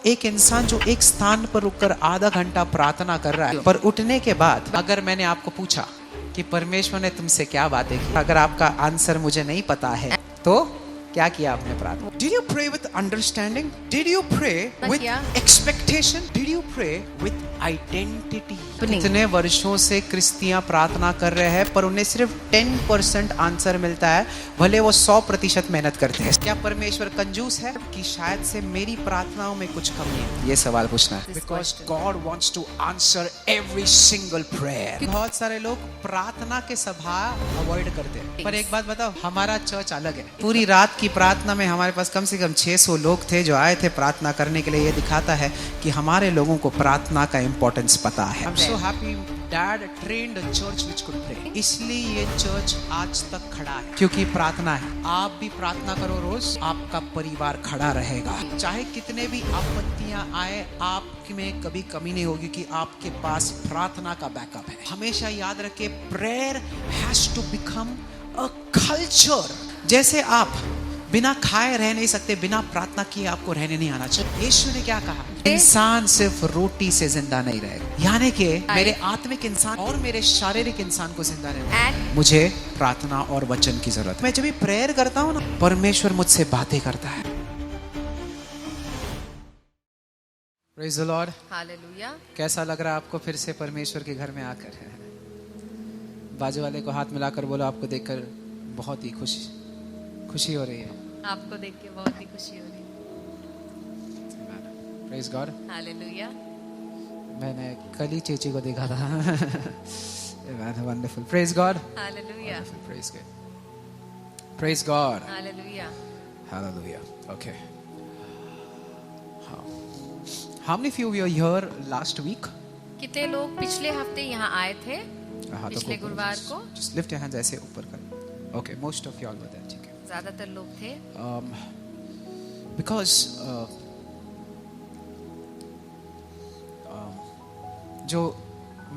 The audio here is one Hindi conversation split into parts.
एक इंसान जो एक स्थान पर रुककर आधा घंटा प्रार्थना कर रहा है, पर उठने के बाद अगर मैंने आपको पूछा कि परमेश्वर ने तुमसे क्या बातें की, अगर आपका आंसर मुझे नहीं पता है तो क्या किया आपने प्रार्थना? Did you pray with understanding? Did you pray with expectation? Did you pray with identity? इतने वर्षों से क्रिस्तियां प्रार्थना कर रहे हैं पर उन्हें सिर्फ 10% आंसर मिलता है, भले वो 100% मेहनत करते हैं। क्या परमेश्वर कंजूस है कि शायद से मेरी प्रार्थनाओं में कुछ कमी है? ये सवाल पूछना है। Because God wants to answer every single prayer. बहुत सारे लोग प्रार्थना के सभा अवॉइड करते हैं, पर एक बात बताओ, हमारा चर्च अलग है। पूरी रात की प्रार्थना में हमारे पास कम से कम 600 लोग थे जो आए थे प्रार्थना करने के लिए। ये दिखाता है कि हमारे लोगों को प्रार्थना का इंपॉर्टेंस पता है। I'm so happy dad trained a church which could pray. इसलिए ये चर्च आज तक खड़ा है क्योंकि प्रार्थना है। आप भी प्रार्थना करो रोज, आपका परिवार खड़ा रहेगा। चाहे कितने भी आपत्तियां आए, आप में कभी कमी नहीं होगी कि आपके पास प्रार्थना का बैकअप है। हमेशा याद रखिए, prayer has to become a culture. जैसे आप बिना खाए रह नहीं सकते, बिना प्रार्थना किए आपको रहने नहीं आना चाहिए। यीशु ने क्या कहा? इंसान सिर्फ रोटी से जिंदा नहीं रहेगा, यानी कि मेरे आत्मिक इंसान और मेरे शारीरिक इंसान को जिंदा रहना, मुझे प्रार्थना और वचन की जरूरत है। मैं जब भी प्रेयर करता हूँ ना, परमेश्वर मुझसे बातें करता है। Praise the Lord. हालेलुया। कैसा लग रहा है आपको फिर से परमेश्वर के घर में आकर? बाजू वाले को हाथ मिलाकर बोलो, आपको देखकर बहुत ही खुशी हो रही है। आपको देख के बहुत ही खुशी हो रही है। Praise God. हालेलुया। मैंने कल ही चेची को देखा था। Wonderful. Praise God. Hallelujah. Praise God. Praise God. Hallelujah. Hallelujah. Okay. How many of you were here last week? कितने लोग पिछले हफ्ते यहाँ आए थे? पिछले गुरुवार को? Just lift your hands ऐसे ऊपर कर। Okay, most of you all were there. ठीक है। ज़्यादातर लोग थे। Because जो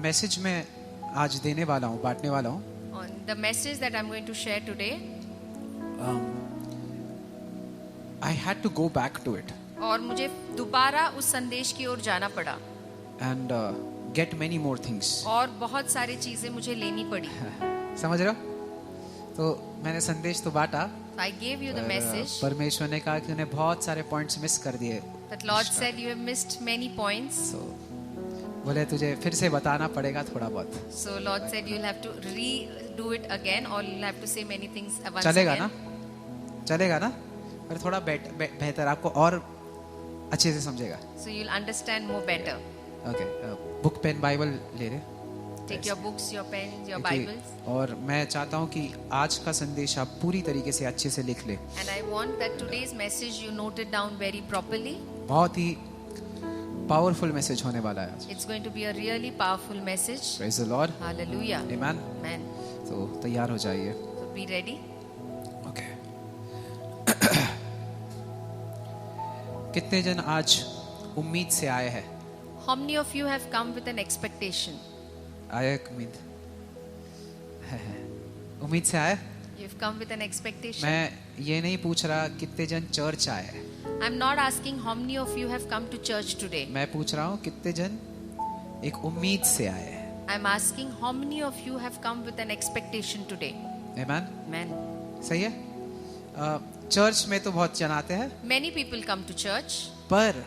मैसेज मैं आज देने वाला हूँ, बांटने वाला हूँ, The message that I'm going to share today, I had to go back to it. और मुझे दोबारा उस संदेश की ओर जाना पड़ा। And get many more things. और बहुत सारी चीजें मुझे लेनी पड़ी। समझ रहे हो? तो मैंने संदेश तो बांटा। I gave you the message. परमेश्वर ने कहा कि उन्हें बहुत सारे पॉइंट्स मिस कर दिए। That Lord said you have missed many points. So, बोले तुझे फिर से बताना पड़ेगा थोड़ा बहुत। So Lord said you'll have to redo it again, or you'll have to say many things once चलेगा again. ना? चलेगा ना? पर थोड़ा बेहतर, आपको और अच्छे से समझेगा। So you'll understand more better. Okay, book pen Bible ले ले। Take your books, your pens, your Bibles. और मैं चाहता हूँ कि आज का संदेश आप पूरी तरीके से अच्छे से लिख ले। And I want that today's message you note it down very properly. बहुत ही पावरफुल मैसेज होने वाला है आज। It's going to be a really powerful message. Praise the Lord. Hallelujah. Amen. Amen. तो तैयार हो जाइए। So be ready. Okay. कितने जन आज उम्मीद से आए हैं? How many of you have come with an expectation? आए उम्मीद? उम्मीद से आए? You've come with an expectation. मैं ये नहीं पूछ रहा कितने जन चर्च आए हैं। I'm not asking how many of you have come to church today. मैं पूछ रहा हूँ कितने जन एक उम्मीद से आए हैं। I'm asking how many of you have come with an expectation today. Amen. Amen. सही है? चर्च में तो बहुत जन आते हैं। Many people come to church. पर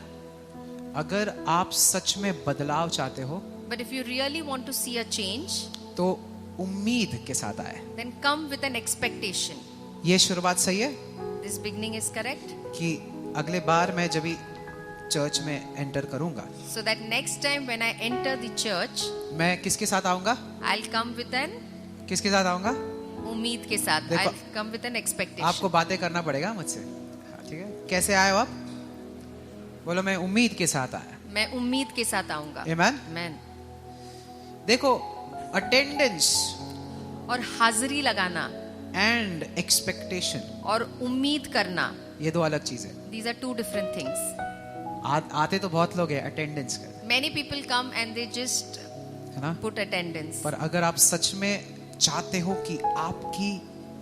अगर आप सच में बदलाव चाहते हो, But if you really want to see a change, तो उम्मीद के साथ आए। then come with an expectation. ये शुरुआत सही है? This beginning is correct. कि अगले बार मैं जब भी चर्च में एंटर करूंगा, So that next time when I enter the church, मैं किसके साथ आऊंगा? I'll come with an किसके साथ आऊंगा? उम्मीद के साथ. देखो, I'll come with an expectation. आपको बातें करना पड़ेगा मुझसे। हाँ, ठीक है? कैसे आए हो आप? बोलो मैं उम्मीद के साथ आया। मैं उम्मीद के साथ आऊंगा। Amen? Amen. देखो, अटेंडेंस और हाजिरी लगाना एंड एक्सपेक्टेशन, और उम्मीद करना, ये दो अलग चीजें। these are two different things. आते तो बहुत लोग हैं अटेंडेंस का, Many people come and they just है ना? put attendance. पर अगर आप सच में चाहते हो कि आपकी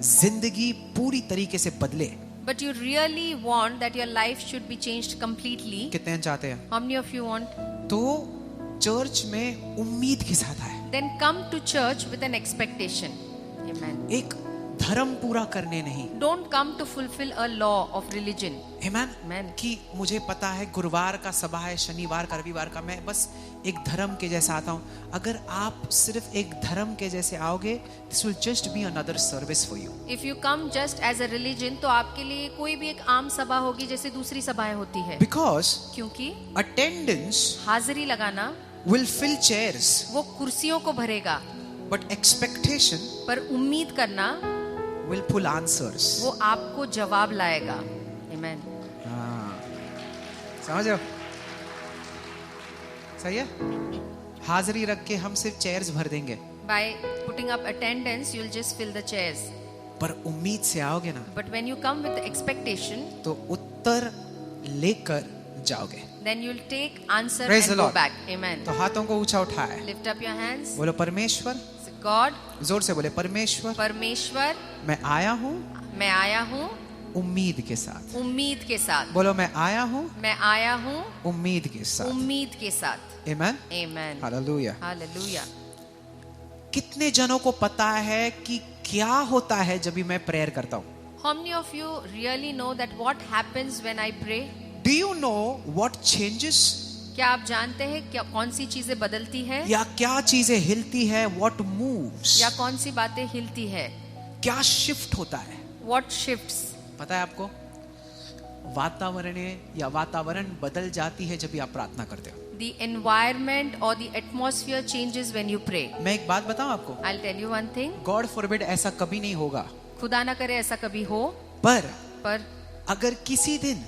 जिंदगी पूरी तरीके से बदले, but you really want that your life should be changed completely, कितने चाहते हैं? how many of you want? तो चर्च में उम्मीद के साथ आए, Then come to church with an expectation. Amen. एक धर्म पूरा करने नहीं। Don't come to fulfill a law of religion. Amen? Amen. कि मुझे पता है गुरुवार का सभा है, शनिवार का, रविवार का, मैं बस एक धर्म के जैसा आता हूँ। अगर आप सिर्फ एक धर्म के जैसे आओगे, this will just be another service for you. If you come just as a religion, तो आपके लिए कोई भी एक आम सभा होगी जैसे दूसरी सभाएं होती है। Because क्योंकि attendance हाजिरी लगाना will fill chairs, वो कुर्सियों को भरेगा, but expectation पर उम्मीद करना will pull answers. वो आपको जवाब लाएगा। Amen. हाँ, समझ रहे हो? सही है? हाजिरी रख के हम सिर्फ चेयर्स भर देंगे, By putting up attendance, you'll just fill the chairs. पर उम्मीद से आओगे ना But when you come with expectation, तो उत्तर लेकर जाओगे। then you'll take answer Praise the and go Lord. back. Amen. तो हाथों को ऊंचा उठाए, Lift up your hands. बोलो परमेश्वर, Say, God, जोर से बोले परमेश्वर, परमेश्वर, मैं आया हूँ मैं आया हूँ उम्मीद के साथ। उम्मीद के साथ। बोलो मैं आया हूँ मैं आया हूँ उम्मीद के साथ। उम्मीद के साथ। Amen? Amen. हालेलुया। Hallelujah. कितने जनों को पता है कि क्या होता है जब भी मैं प्रेयर करता हूँ? How many of you really know that what happens when I pray? Do you know what changes? क्या आप जानते हैं क्या कौन सी चीजें बदलती है या क्या चीजें हिलती है? What moves? या कौन सी बातें हिलती है? क्या शिफ्ट होता है? What shifts? पता है आपको? वातावरण बदल जाती है जब भी आप प्रार्थना करते हो। The environment or the atmosphere changes when you pray. मैं एक बात बताऊं आपको, I'll tell you one thing. God forbid ऐसा कभी नहीं होगा, खुदा ना करे ऐसा कभी हो, पर अगर किसी दिन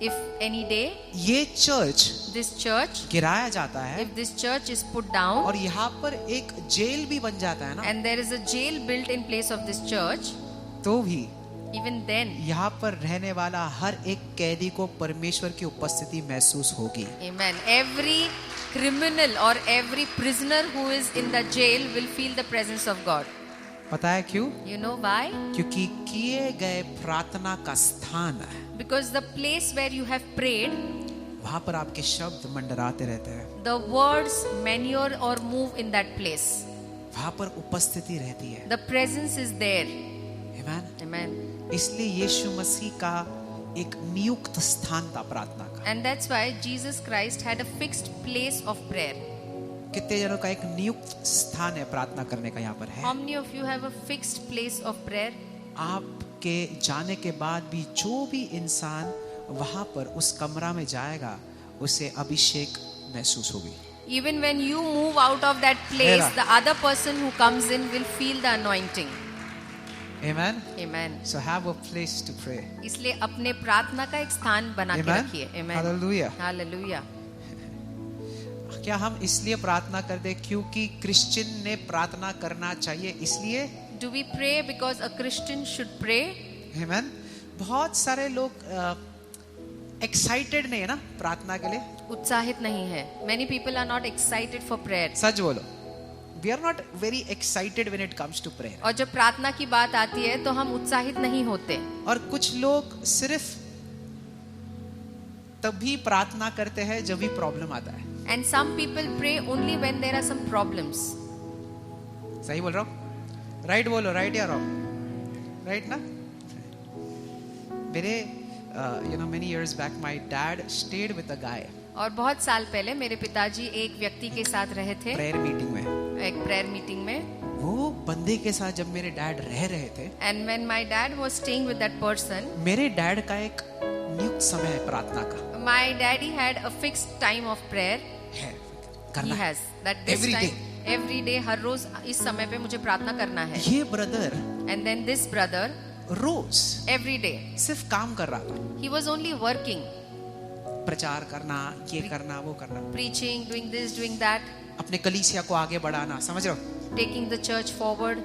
if any day ये चर्च this church, गिराया जाता है if this church is put down और यहाँ पर एक जेल भी बन जाता है ना, and there is a jail built in place of this church, तो भी even then, यहाँ पर रहने वाला हर एक कैदी को परमेश्वर की उपस्थिति महसूस होगी। amen, every criminal or every prisoner who is in the jail will feel the presence of God. पता है क्यों? You know why? क्योंकि किए गए प्रार्थना का स्थान है, Because the place where you have prayed, वहां पर आपके शब्द मंडराते रहते हैं, the words manure or move in that place. वहां पर उपस्थिति रहती है। The presence is there. Amen? Amen. इसलिए यीशु मसीह का एक नियुक्त स्थान था प्रार्थना का। And that's why Jesus Christ had a fixed place of prayer. कितने जनों का एक नियुक्त स्थान है प्रार्थना करने का यहाँ पर है? How many of you have a fixed place of prayer? आपके जाने के बाद भी जो भी इंसान वहां पर उस कमरा में जाएगा उसे अभिषेक महसूस होगी। Even when you move out of that place, the other person who comes in will feel the anointing. Amen? Amen. So have a place to pray. इसलिए अपने प्रार्थना का एक स्थान बना के Amen? रखिए. Amen. Hallelujah. Hallelujah. क्या हम इसलिए प्रार्थना करते क्योंकि क्रिश्चियन ने प्रार्थना करना चाहिए इसलिए? Do we pray because a Christian should pray? Amen? बहुत सारे लोग एक्साइटेड नहीं है ना प्रार्थना के लिए। उत्साहित नहीं है. Many people are not excited for prayer. सच बोलो, we are not very excited when it comes to prayer. और जब प्रार्थना की बात आती है तो हम उत्साहित नहीं होते. और कुछ लोग सिर्फ तभी प्रार्थना करते हैं जब भी प्रॉब्लम आता है। And some people pray only when there are some problems. सही बोल रहा हूँ? राइट बोलो, राइट या रॉन्ग? राइट ना? मेरे many years back my dad stayed with a guy. और बहुत साल पहले मेरे पिताजी एक व्यक्ति के साथ रहे थे, प्रेयर मीटिंग में। एक प्रेयर मीटिंग में. वो बंदे के साथ जब मेरे डैड रह रहे थे, And when my dad was staying with that person, मेरे डैड का एक नियुक्त समय है प्रार्थना का। my daddy had a fixed time of prayer. है, He करना है। has that this Every time, every day, हर रोज इस समय पे मुझे प्रार्थना करना है. ये brother And then this brother, रोज every day, सिर्फ काम कर रहा था, he was only working, प्रचार करना, ये करना, वो करना, preaching, doing this, doing that, अपने कलीसिया को आगे बढ़ाना, समझ रहे हो? taking the church forward.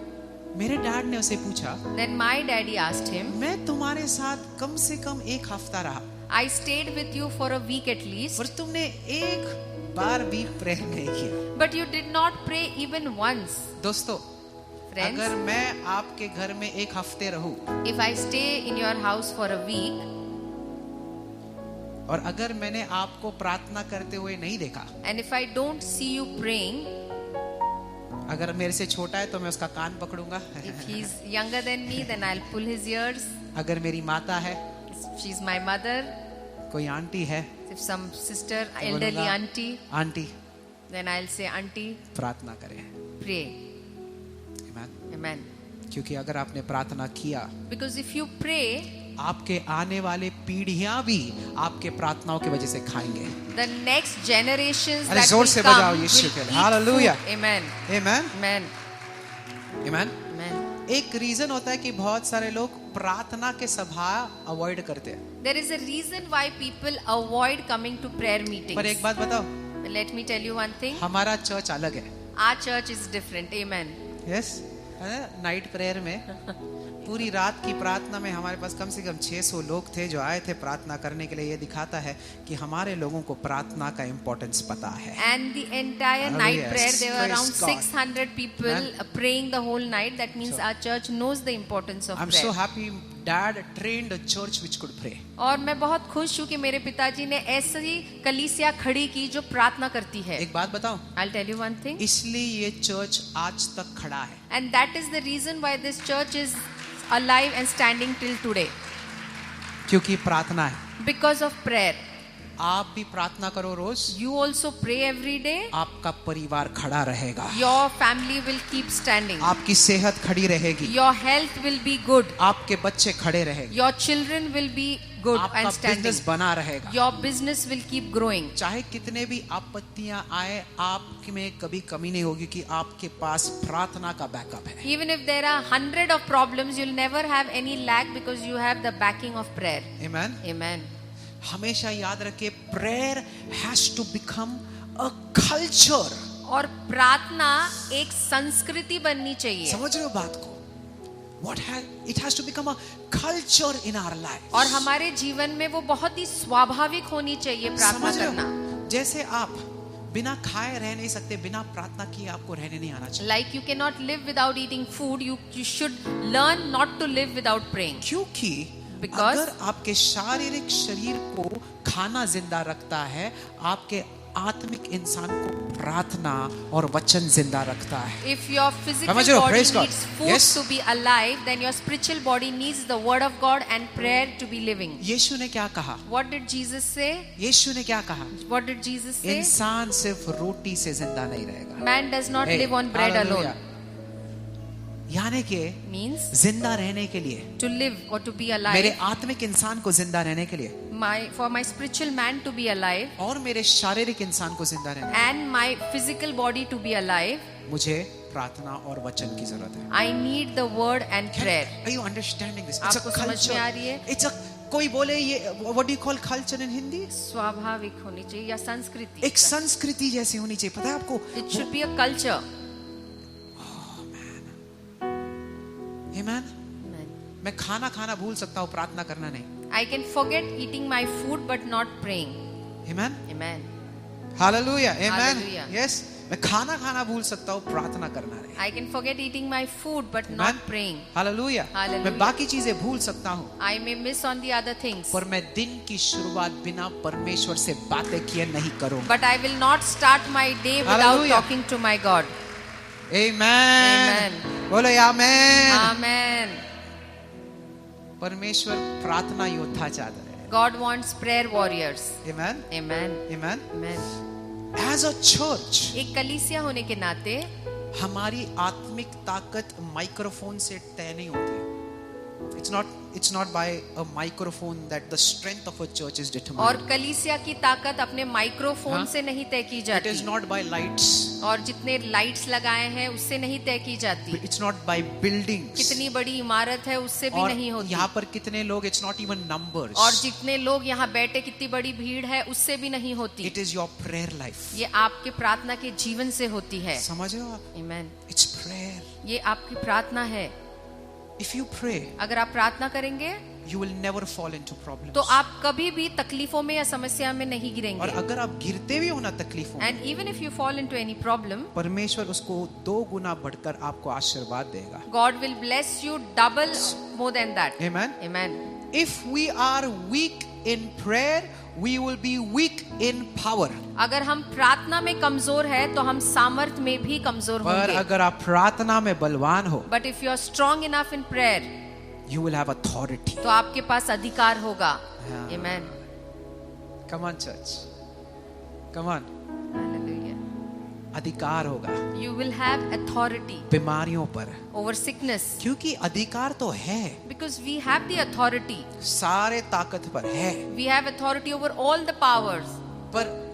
मेरे डैड ने उसे पूछा, Then my daddy asked him, मैं तुम्हारे साथ कम से कम एक हफ्ता रहा I stayed with you for a week at least, और तुमने एक बार भी प्रेयर नहीं किया। but you did not pray even once. दोस्तों, Friends, अगर मैं आपके घर में एक हफ्ते रहूं if I stay in your house for a week और अगर मैंने आपको प्रार्थना करते हुए नहीं देखा, and if I don't see you praying, अगर मेरे से छोटा है तो मैं उसका कान पकड़ूंगा, if he's younger than me, then I'll pull his ears. अगर मेरी माता है, If she's my mother, कोई आंटी है, if some sister, तो elderly बोलूंगा, auntie, aunty then I'll say, auntie, प्रार्थना करें। pray. Amen? Amen. क्योंकि अगर आपने प्रार्थना किया, Because if you pray, आपके आने वाले पीढ़ियां भी आपके प्रार्थनाओं की वजह से खाएंगे। the next generations अरे that जोर will से come बजाओ will यीशु eat के लिए। food. Hallelujah. Amen. Amen? Amen. Amen? Amen. एक रीजन होता है कि बहुत सारे लोग प्रार्थना के सभा अवॉइड करते हैं। There is a reason why people avoid coming to prayer meetings. पर एक बात बताओ, Let me tell you one thing. हमारा चर्च अलग है। Our church is different. Amen. Yes, night prayer में पूरी रात की प्रार्थना में हमारे पास कम से कम 600 लोग थे जो आए थे प्रार्थना करने के लिए। ये दिखाता है कि हमारे लोगों को प्रार्थना का इम्पोर्टेंस पता है। And the entire Hallelujah. night prayer, there were Praise around God. 600 people Amen. praying the whole night. That means our church knows the importance of I'm prayer. so happy dad trained a church which could pray. और मैं बहुत खुश हूँ कि मेरे पिताजी ने ऐसी कलीसिया खड़ी की जो प्रार्थना करती है। एक बात बताऊं, I'll tell you one thing. इसलिए ये चर्च आज तक खड़ा है। And that is the reason why this church is alive and standing till today. क्योंकि प्रार्थना है। Because of prayer. आप भी प्रार्थना करो रोज, You also pray every day. आपका परिवार खड़ा रहेगा, Your family will keep standing. आपकी सेहत खड़ी रहेगी, Your health will be good. आपके बच्चे खड़े रहेंगे, Your children will be good आपका and standing. बिजनेस बना रहेगा। Your business will keep growing. चाहे कितने भी आपत्तियां आए, आप में कभी कमी नहीं होगी कि आपके पास प्रार्थना का बैकअप है। Even if there are 100 of problems, you'll never have any lack because you have the backing of prayer. Amen? Amen. हमेशा याद रखिए, prayer has to become a culture. और प्रार्थना एक संस्कृति बननी चाहिए। समझ रहे हो बात को? It has to become a culture in our life. और हमारे जीवन में वो बहुत ही स्वाभाविक होनी चाहिए प्रार्थना समझ रहे करना। हो? जैसे आप बिना खाए रह नहीं सकते, बिना प्रार्थना किए आपको रहने नहीं आना चाहिए। Like you cannot live without eating food, you should learn not to live without praying. क्योंकि Because- अगर आपके शारीरिक शरीर को खाना जिंदा रखता है, आपके आत्मिक इंसान को प्रार्थना और वचन जिंदा रखता है। If your physical समझ रहे हो? body Praise God. needs food Yes. to be alive, then your spiritual body needs the word of God and prayer to be living. यीशु ने क्या कहा? What did Jesus say? यीशु ने क्या कहा? What did Jesus say? इंसान सिर्फ रोटी से जिंदा नहीं रहेगा। Man does not Hey, live on bread hallelujah. alone. यानी कि Means जिंदा रहने के लिए, to live or to be मेरे alive. आत्मिक इंसान को जिंदा रहने के लिए For my spiritual man to be alive और मेरे शारीरिक इंसान को जिंदा रहने के and my physical body to be alive, लिए मुझे प्रार्थना और वचन की जरूरत है। I need the word and prayer. Are you understanding this? आपको समझ में आ रही है? It's a कोई बोले ये what do you call culture in Hindi? स्वाभाविक होनी चाहिए या संस्कृति। एक संस्कृति जैसी होनी चाहिए। पता है आपको? It should be a culture. Amen? Amen. मैं खाना भूल सकता हूँ, प्रार्थना करना नहीं। I can forget eating my food but not praying. Amen? Amen. Hallelujah. Amen. Hallelujah. Yes. मैं खाना भूल सकता हूँ, प्रार्थना करना नहीं। I can forget eating my food but Amen? not praying. Hallelujah. Hallelujah. मैं बाकी चीजें भूल सकता हूँ, I may miss on the other things. पर मैं दिन की शुरुआत बिना परमेश्वर से बातें किए नहीं करूँगा। But I will not start my day without Hallelujah. talking to my God. Amen. Amen. बोलो आमेन। Amen. परमेश्वर प्रार्थना योद्धा चाहता है। God wants prayer warriors. Amen. Amen. Amen. Amen. As a church, एक कलीसिया होने के नाते हमारी आत्मिक ताकत माइक्रोफोन से तय नहीं होती। It's not by a microphone that the strength of a church is और determined. कलीसिया की ताकत अपने माइक्रोफोन हाँ? से नहीं तय की It जाती। is not by lights. और जितने लाइट्स लगाए हैं उससे नहीं तय की जाती। It's not by buildings. कितनी बड़ी इमारत है उससे भी और नहीं होती। यहाँ पर कितने लोग, it's not even numbers. और जितने लोग यहाँ बैठे कितनी बड़ी भीड़ है उससे भी नहीं होती। It is your prayer life. ये आपके प्रार्थना के जीवन से होती है। समझ रहे हो आप? Amen. It's prayer. ये आपकी प्रार्थना है। If you pray, अगर आप प्रार्थना करेंगे you will never fall into problems. तो आप कभी भी तकलीफों में या समस्या में नहीं और गिरेंगे. अगर आप गिरते भी हो ना तकलीफों में, And even if you fall into any problem, परमेश्वर उसको 2 गुना बढ़कर आपको आशीर्वाद देगा. God will bless you double more than that. Amen. Amen. If we are weak in prayer, we will be weak in power. अगर हम प्रार्थना में कमजोर है तो हम सामर्थ में भी कमजोर पर होंगे. अगर आप प्रार्थना में बलवान हो, But if you are strong enough in prayer, you will have authority. तो आपके पास अधिकार होगा. हाँ. Amen. Come on church. Come on. Hallelujah. अधिकार होगा You will have authority बीमारियों पर, over sickness क्योंकि अधिकार तो है, because we have the authority. सारे ताकत पर है, We have authority over all the powers. पर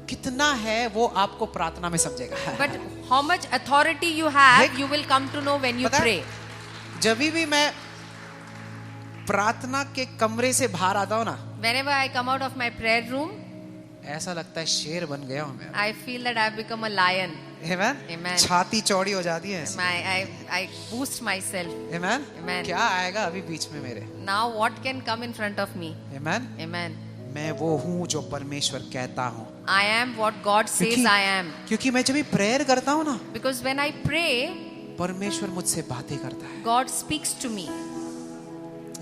कितना है वो आपको प्रार्थना में समझेगा. But how much authority you have, देख, you will come to know when you पता है, pray. जब भी मैं प्रार्थना के कमरे से बाहर आता हूँ ना, Whenever I come out of my prayer room, ऐसा लगता है शेर बन गया हूँ मैं. I feel that I have become a lion. Amen? Amen. छाती चौड़ी हो जाती है. I boost myself. Amen? Amen. क्या आएगा अभी बीच में मेरे? Now what can come in front of me? Amen? Amen. मैं वो हूँ जो परमेश्वर कहता हूँ. I am what God says I am. क्योंकि मैं जब भी प्रेयर करता हूँ ना, Because when I pray, परमेश्वर मुझसे बातें करता है. God speaks to me.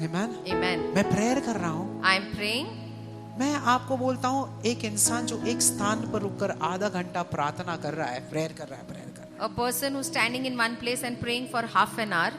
Amen? Amen. मैं प्रेयर कर रहा हूँ. I am praying. मैं आपको बोलता हूँ, एक इंसान जो एक स्थान पर रुककर आधा घंटा प्रार्थना कर रहा है, प्रेयर कर रहा है, A person who's standing in one place and praying for half an hour.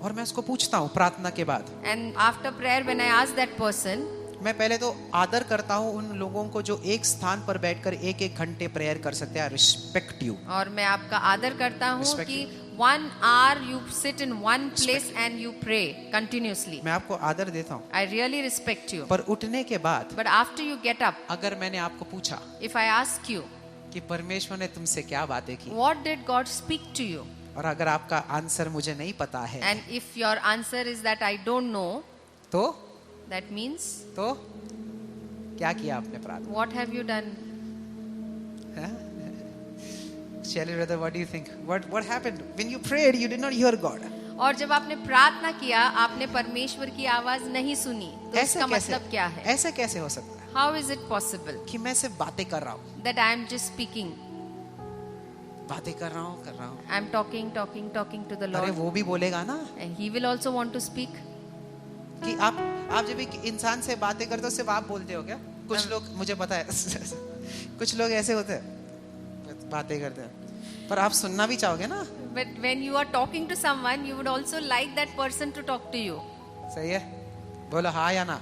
और मैं उसको पूछता हूँ प्रार्थना के बाद, And after prayer, when I ask that person, मैं पहले तो आदर करता हूँ उन लोगों को जो एक स्थान पर बैठकर 1-1 घंटे प्रेयर कर सकते हैं. Respect you. और मैं आपका आदर करता हूँ Respect कि 1 hour you sit in one place and you pray continuously. मैं आपको आदर देता हूँ. I really respect you. पर उठने के बाद But after you get up, अगर मैंने आपको पूछा if I ask you, कि परमेश्वर ने तुमसे क्या बातें की, what did God speak to you? और अगर आपका आंसर मुझे नहीं पता है, And if your answer is that I don't know, तो that means क्या किया आपने प्रार्थना? what have you done? Shelly brother, what do you think? What happened when you prayed? You did not hear God. और जब आपने प्रार्थना किया, आपने परमेश्वर की आवाज नहीं सुनी, तो इसका मतलब क्या है? ऐसा कैसे हो सकता है How is it possible कि मैं सिर्फ बातें कर रहा हूँ, that I am just speaking? बातें कर रहा हूँ. I am talking to the अरे Lord. वो भी बोलेगा ना And He will also want to speak. कि आप जब एक इंसान से बातें करते हो सिर्फ आप बोलते हो क्या? कुछ लोग, मुझे पता है कुछ लोग ऐसे होते हैं, बातें करते हैं, पर आप सुनना भी चाहोगे ना. But when you are talking to someone, you would also like that person to talk to you. सही है, बोलो हाँ या ना.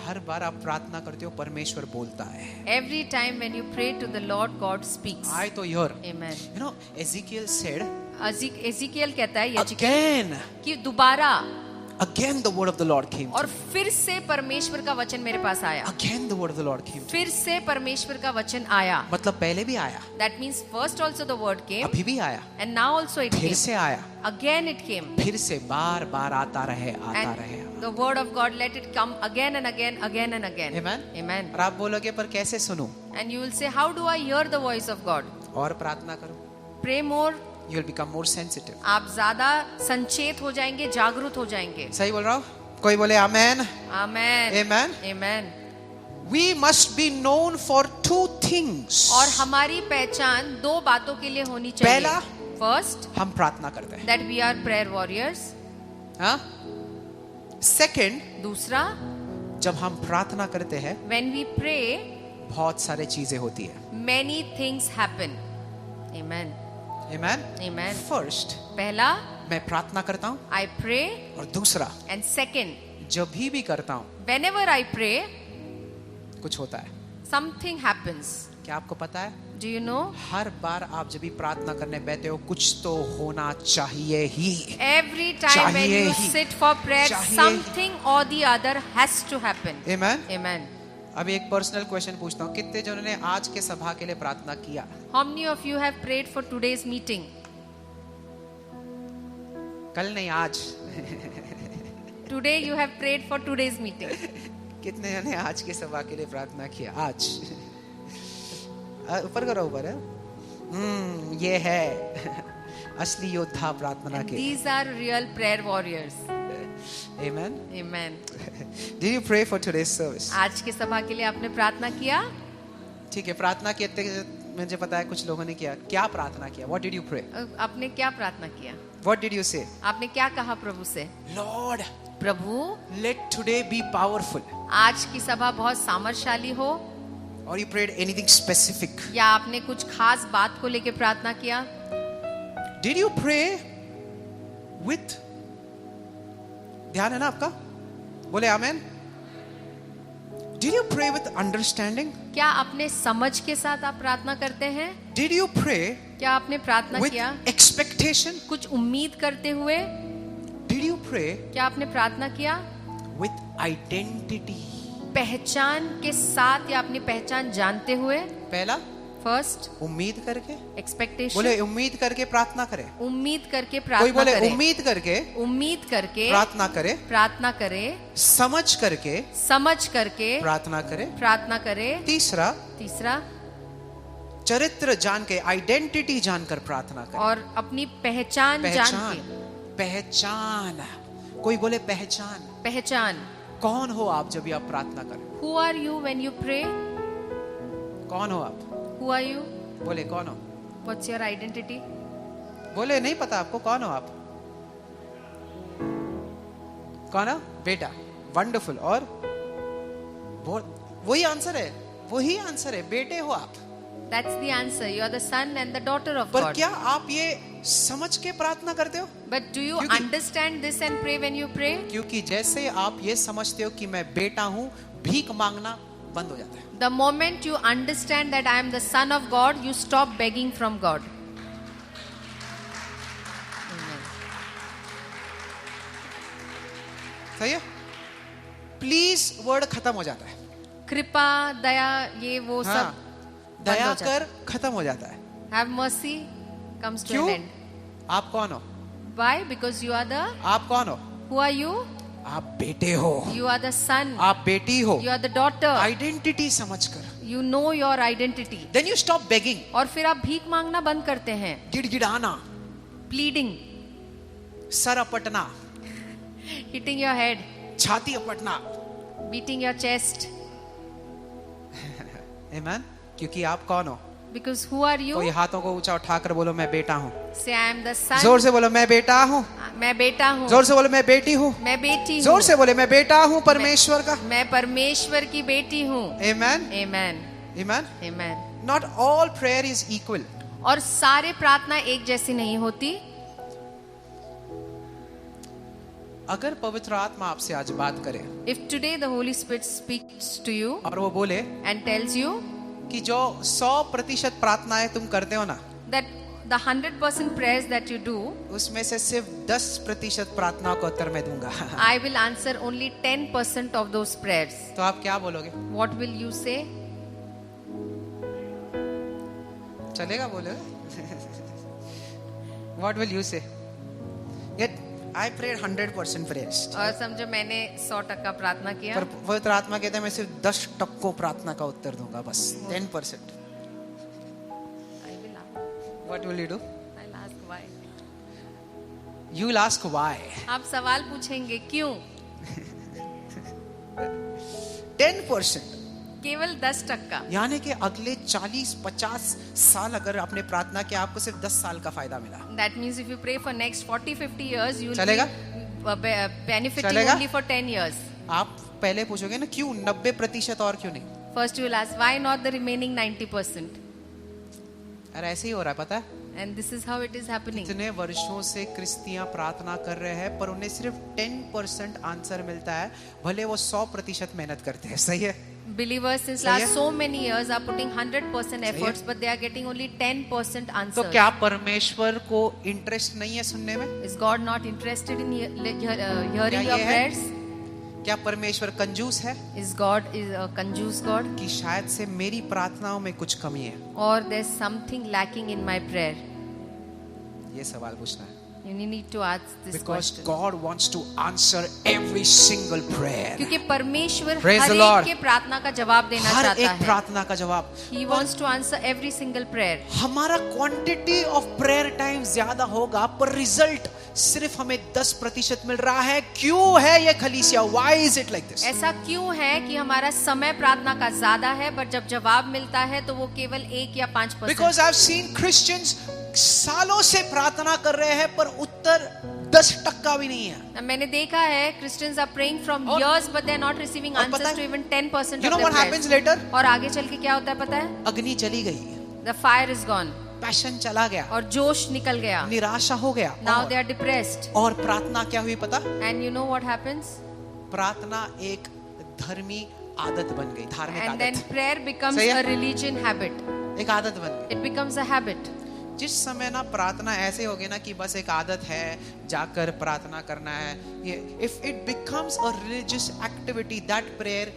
हर बार आप प्रार्थना करते हो, परमेश्वर बोलता है. Every time when you pray to the Lord, God speaks. I तो hear. Amen. You know, Ezekiel said, एजिकियल कहता है again कि दोबारा the word of the Lord came. और फिर से परमेश्वर का वचन मेरे पास आया. Again the word of the Lord came. फिर से परमेश्वर का वचन आया. मतलब पहले भी आया, That means first also the word came, अभी भी आया, and now also it फिर came. से आया, Again it came. फिर से बार बार आता रहे. And the word of God, let it come again and again, again and again. Amen. Amen. और आप बोलोगे पर कैसे सुनूं? And you will say, how do I hear the voice of God? और प्रार्थना करो. Pray more. You will become more sensitive. आप ज्यादा संचेत हो जाएंगे, जागरूक हो जाएंगे. सही बोल रहा हूँ? कोई बोले आमेन. Amen. Amen. Amen. We must be known for 2 things. और हमारी पहचान 2 बातों के लिए होनी चाहिए. पहला, First, हम प्रार्थना करते हैं. that we are prayer warriors. हाँ? Second, दूसरा, जब हम प्रार्थना करते हैं, when we pray, बहुत सारे चीजें होती है. many things happen. Amen. Amen. Amen. First, पहला, मैं प्रार्थना करता हूँ, I pray, और दूसरा, and second, जब भी करता हूँ, whenever I pray, कुछ होता है. something happens. क्या आपको पता है? Do you know? हर बार आप जब भी प्रार्थना करने बैठे हो, कुछ तो होना चाहिए ही. Every time when चाहिए you he. sit for prayer, चाहिए something or the other has to happen. Amen. Amen. अभी एक पर्सनल क्वेश्चन पूछता हूँ, कितने जनों ने आज के सभा के लिए प्रार्थना किया? How many of you have prayed for today's meeting? कल नहीं, आज. Today you have prayed for today's meeting. कितने जने आज के सभा के लिए प्रार्थना किया? आज. ऊपर करो, ऊपर है. ये है. असली योद्धा प्रार्थना And के। these are real prayer warriors. Amen. Amen. Did you pray for today's service? आज की सभा के लिए आपने प्रार्थना किया? ठीक है, प्रार्थना कहते मुझे पता है कुछ लोगों ने किया। क्या प्रार्थना किया? What did you pray? आपने क्या प्रार्थना किया? What did you say? आपने क्या कहा प्रभु से? Lord, Prabhu, let today be powerful. आज की सभा बहुत सामर्थ्यशाली हो। Or you prayed anything specific? या आपने कुछ खास बात को लेके प्रार्थना किया? Did you pray with, ध्यान है ना आपका? बोले आमेन। Did you pray with understanding? क्या अपने समझ के साथ आप प्रार्थना करते हैं? Did you pray क्या आपने प्रार्थना with किया expectation? कुछ उम्मीद करते हुए? Did you pray क्या आपने प्रार्थना किया with identity? पहचान के साथ या अपनी पहचान जानते हुए? पहला फर्स्ट, उम्मीद करके, एक्सपेक्टेशन। बोले उम्मीद करके प्रार्थना करे। उम्मीद करके कोई प्रार्थना बोले करें। उम्मीद करके उम्मीद करके प्रार्थना करे, प्रार्थना करें। समझ करके समझ करके प्रार्थना करे। प्रार्थना करें। तीसरा, तीसरा, चरित्र जान के, आइडेंटिटी जानकर प्रार्थना करे। और अपनी पहचान जान पहचान, के। पहचान। कोई बोले पहचान। पहचान। कौन हो आप जब भी आप प्रार्थना करें? Who are you when you pray? कौन हो आप? Who are you? बोले कौन हो? What's your identity? बोले नहीं पता आपको, कौन हो आप? कौन हो? बेटा। वंडरफुल। और वही आंसर है, वही आंसर है, बेटे हो आप। That's the answer. You are the son and the daughter of पर God. क्या आप ये समझ के प्रार्थना करते हो? But do you क्योंकि- understand this and pray when you pray? क्योंकि जैसे आप ये समझते हो कि मैं बेटा हूं, भीख मांगना बंद हो जाता है। The moment you understand that I am the son of God, you stop begging from God. Amen. सही है? प्लीज वर्ड खत्म हो जाता है। कृपा, दया, ये वो हाँ, सब दया बंद हो जाता कर खत्म हो जाता है। Have mercy comes to क्यों? an end. आप कौन हो? Why? Because you are the. आप कौन हो? Who are you? आप बेटे हो, You are the son. आप बेटी हो। You are the daughter. Identity समझकर You know your identity. Then you stop begging. और फिर आप भीख मांगना बंद करते हैं. गिड़गिड़ाना, Pleading, सर अपटना, hitting your head, छाती अपटना। beating your chest. आमेन। क्योंकि आप कौन हो? Because who are you? कोई हाथों को ऊंचा उठाकर बोलो मैं बेटा हूँ। Say I am the son. जोर से बोलो मैं बेटा हूँ। मैं बेटा हूँ. जोर से बोलो मैं बेटी हूँ। मैं बेटी हूँ. जोर से बोले मैं बेटा हूँ परमेश्वर का। मैं परमेश्वर की बेटी हूँ. आमेन। Amen. Amen. Amen. Not all prayer is equal. और सारे प्रार्थना एक जैसी नहीं होती. अगर पवित्र आत्मा आपसे आज बात करे If today the Holy Spirit speaks to you और वो बोले and tells you कि जो 100% प्रार्थनाएं तुम करते हो ना, that the 100% prayers that you do, उसमें से सिर्फ 10% प्रार्थनाओं का उत्तर मैं दूंगा। I will answer only 10% of those prayers. तो आप क्या बोलोगे? What will you say? चलेगा बोले? What will you say? Yet I prayed 100% prayers. और समझो मैंने 100% प्रार्थना किया. पर पवित्र आत्मा कहता है मैं सिर्फ 10% प्रार्थना का उत्तर दूंगा, बस 10%। I will ask. What will you do? I'll ask why. You will ask why. आप सवाल पूछेंगे क्यों? 10%। केवल 10%. यानी कि अगले 40-50 साल अगर आपने प्रार्थना किया, आपको सिर्फ 10 साल का फायदा मिला। That means if you pray for next 40-50 years, you will चलेगा? be benefiting चलेगा? only for 10 years. आप पहले पूछोगे ना क्यों 90% और क्यों नहीं? First you will ask why not the remaining 90%? अरे ऐसे ही हो रहा है, पता है? And this is how it is happening. इतने वर्षों से क्रिस्तियां प्रार्थना कर रहे हैं पर उन्हें सिर्फ 10% आंसर मिलता है, भले वो 100% मेहनत करते हैं। सही है? Believers since सही last है? so many years are putting 100% है? efforts, but they are getting only 10% तो answers. क्या परमेश्वर को इंटरेस्ट नहीं है सुनने में? Is God not interested in hearing क्या your ये है? prayers? क्या परमेश्वर कंजूस है Is God is a conjuice God? कि शायद से मेरी प्रार्थनाओं में कुछ कमी है? Or there's something lacking in my prayer? ये सवाल पूछना है। You need to ask this Because question. God wants to answer every single prayer. क्योंकि परमेश्वर Praise हर the Lord. एक के प्रार्थना का जवाब देना हर चाहता एक है. प्रार्थना का जवाब. He wants to answer every single prayer. हमारा क्वांटिटी ऑफ प्रेयर टाइम ज्यादा होगा पर रिजल्ट सिर्फ हमें 10% मिल रहा है. क्यों है ये खलीसिया? Why is it like this? ऐसा क्यों है कि हमारा समय प्रार्थना का ज्यादा है पर जब जवाब मिलता है तो वो केवल 1 या 5%. Because I've seen Christians सालों से प्रार्थना कर रहे हैं पर उत्तर 10% भी नहीं है. मैंने देखा है Christians are praying from और- years but they are not receiving और पता answers है- to even 10% You of know their what happens prayers. later? और आगे चल के क्या होता है पता है? अग्नि चली गई, The fire is gone passion चला गया, और जोश निकल गया. निराशा हो गया. Now they are depressed. और प्रार्थना क्या हुई पता? And you know what happens? प्रार्थना एक धर्मी आदत बन गई, धार्मिक And then आदत. prayer becomes सही है? a religion habit. एक आदत बन गई. It becomes a habit. जिस समय ना प्रार्थना ऐसे हो गई ना कि बस एक आदत है, जाकर प्रार्थना करना है, ये if it becomes a religious activity, that prayer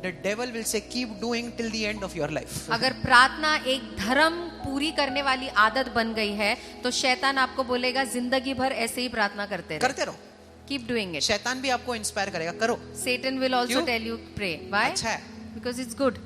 the devil will say keep doing till the end of your life. अगर प्रार्थना एक धर्म पूरी करने वाली आदत बन गई है तो शैतान आपको बोलेगा जिंदगी भर ऐसे ही प्रार्थना करते रहो. करते रहो. Keep doing it. शैतान भी आपको इंस्पायर करेगा, करो. Satan will also क्यों? tell you pray. Why? अच्छा है, Because it's good.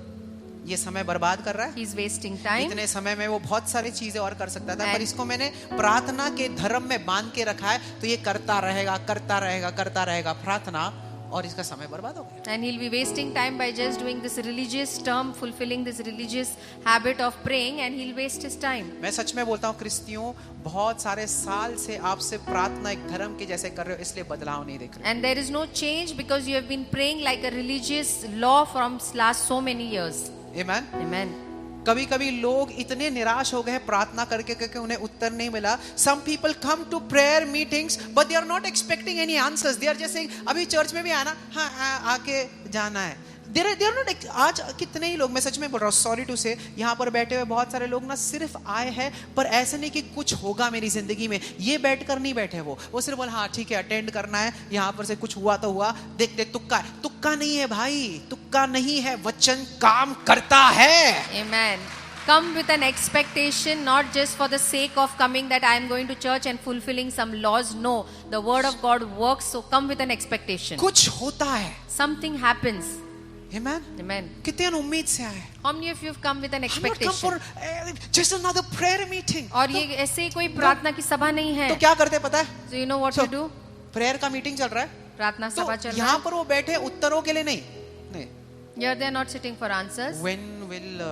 ये समय बर्बाद कर रहा है. He's wasting time. इतने समय में वो बहुत सारी चीजें और कर सकता था, पर And- इसको मैंने प्रार्थना के धर्म में बांध के रखा है, तो ये करता रहेगा, करता रहेगा, करता रहेगा प्रार्थना, और इसका समय बर्बाद हो गया. And he'll be wasting time by just doing this religious term, fulfilling this religious habit of praying, and he'll waste his time. मैं सच में बोलता हूँ क्रिस्तियों, बहुत सारे साल से आपसे प्रार्थना एक धर्म के जैसे कर रहे हो, इसलिए बदलाव नहीं देख रहे. And there is no change because you have been praying like a religious law from last so many years. Amen? Amen. कभी कभी लोग इतने निराश हो गए प्रार्थना करके करके उन्हें उत्तर नहीं मिला. Some people come to prayer meetings but they are not expecting any answers. They are just saying, अभी चर्च में भी आना, हाँ आके जाना है. They are not. आज कितने ही लोग, मैं सच में बोल रहा हूँ, सॉरी टू से, यहाँ पर बैठे हुए बहुत सारे लोग ना सिर्फ आए हैं पर ऐसे नहीं कि कुछ होगा मेरी जिंदगी में, ये बैठकर नहीं बैठे. वो सिर्फ बोल हाँ ठीक है अटेंड करना है, यहाँ पर से कुछ हुआ तो हुआ, देख देख तुक्का है. तुक्का नहीं है भाई, तुक्का नहीं है, वचन काम करता है. Amen. Come with an expectation, not just for the sake of coming that I am going to church and fulfilling some laws. No, the word of God works, so come with an expectation. कुछ होता है. Something happens. Amen. Amen. कितने उम्मीद से आए. How many of you have come with an I'm not come expectation? for just another prayer meeting. और ये ऐसे ही कोई प्रार्थना की सभा नहीं है. तो क्या करते हैं पता है? So you know what So, to do? Prayer का मीटिंग चल रहा है, प्रार्थना तो सभा चल रहा यहाँ है. पर वो बैठे उत्तरों के लिए नहीं. नहीं. Here they are not sitting for answers. When will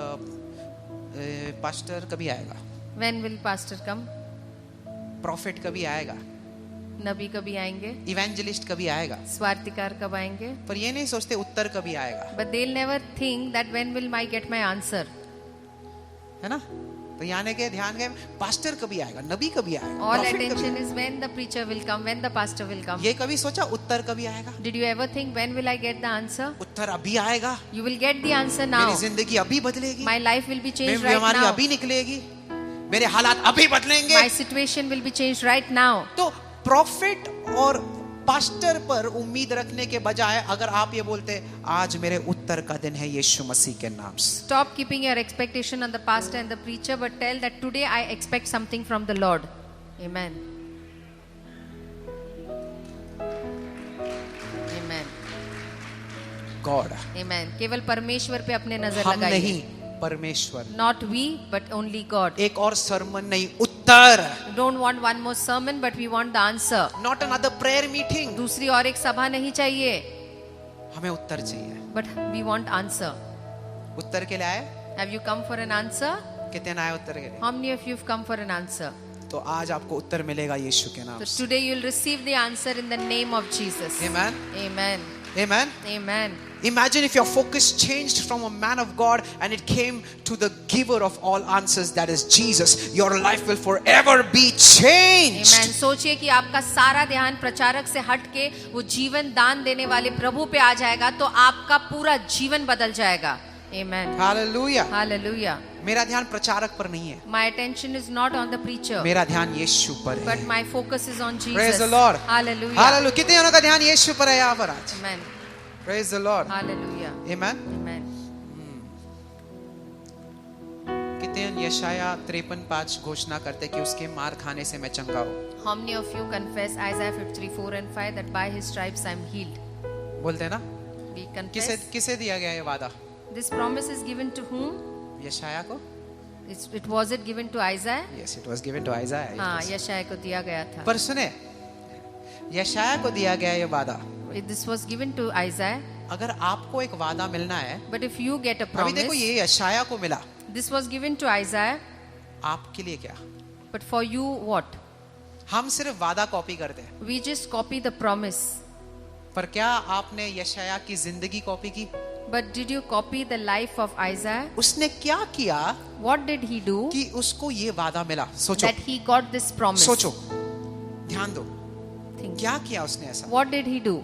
pastor कभी आएगा, When will pastor come? Profit कभी आएगा, नबी कभी आएंगे, इवेंजलिस्ट कभी आएगा, स्वार्थिकार कब आएंगे? पर ये नहीं सोचते उत्तर कभी आएगा. But they'll never think that when will I get my answer. है ना? तो यहाँ आने के ध्यान गए पास्टर कभी आएगा, नबी कभी आएगा, All prophet कभी attention आएगा. is when the preacher will come, when the pastor will come. ये कभी सोचा उत्तर कभी आएगा? Did you ever think when will I get the answer? उत्तर अभी आएगा. You will get the answer now. मेरी जिंदगी अभी बदलेगी, My life will be changed मेरी right बीमारी now. अभी निकलेगी, मेरे हालात अभी बदलेंगे. My situation will be changed right now. तो प्रॉफिट और पास्टर पर उम्मीद रखने के बजाय अगर आप ये बोलते आज मेरे उत्तर का दिन है यीशु मसीह के नाम से. Stop keeping your expectation on the pastor and the preacher, but tell that today I expect something from the Lord. Amen. Amen. God, Amen. केवल परमेश्वर पे अपने नजर हम लगाइए. नहीं, परमेश्वर. Not we, but only God. एक और सरमन नहीं, उत्तर. We don't want one more sermon, but we want the answer. Not another prayer meeting. दूसरी और एक सभा नहीं चाहिए, हमें उत्तर चाहिए. but we want answer. उत्तर के लिए आए. Have you come for an answer? कितने आए उत्तर के लिए? How many of you have come for an answer? तो आज आपको उत्तर मिलेगा यीशु के नाम So से. today you will receive the answer in the name of Jesus. Amen. Amen. Amen. Amen. Imagine if your focus changed from a man of God and it came to the giver of all answers, that is Jesus. Your life will forever be changed. Amen. सोचिए कि आपका सारा ध्यान प्रचारक से हट के वो जीवन दान देने वाले प्रभु पे आ जाएगा तो आपका पूरा जीवन बदल जाएगा. Amen. Hallelujah. Hallelujah. मेरा ध्यान प्रचारक पर नहीं है, My attention is not on the preacher, मेरा ध्यान यीशु पर but है. my focus is on Jesus. Praise the Lord. Hallelujah. Hallelujah. कितने जनों का ध्यान यीशु पर है यहाँ पर आज? Amen. Praise the Lord. Hallelujah. Amen. Amen. कितने यशाया 53:5 घोषणा करते कि उसके मार खाने से मैं चंगा हूँ? How many of you confess Isaiah 53:4-5 that by his stripes I am healed? बोलते हैं ना? We किसे confess. किसे दिया गया ये वादा? This promise is given to whom? यशाया को? It was it given to Isaiah? Yes, it was given to Isaiah. हाँ, यशाया को दिया गया था. पर सुने, यशाया को दिया गया ये वादा. This was given to Isaiah. अगर आपको एक वादा मिलना है, But if you get a अभी देखो promise, ये यशाया को मिला, this was given to Isaiah. आपके लिए क्या? But for you, what? हम सिर्फ वादा कॉपी करते हैं, We just copy the promise. पर क्या आपने यशाया की जिंदगी कॉपी की? But did you copy the life of Isaiah? उसने क्या किया What did he do कि उसको ये वादा मिला? सोचो, that he got this promise? सोचो, ध्यान दो, Think. क्या किया उसने ऐसा? What did he do?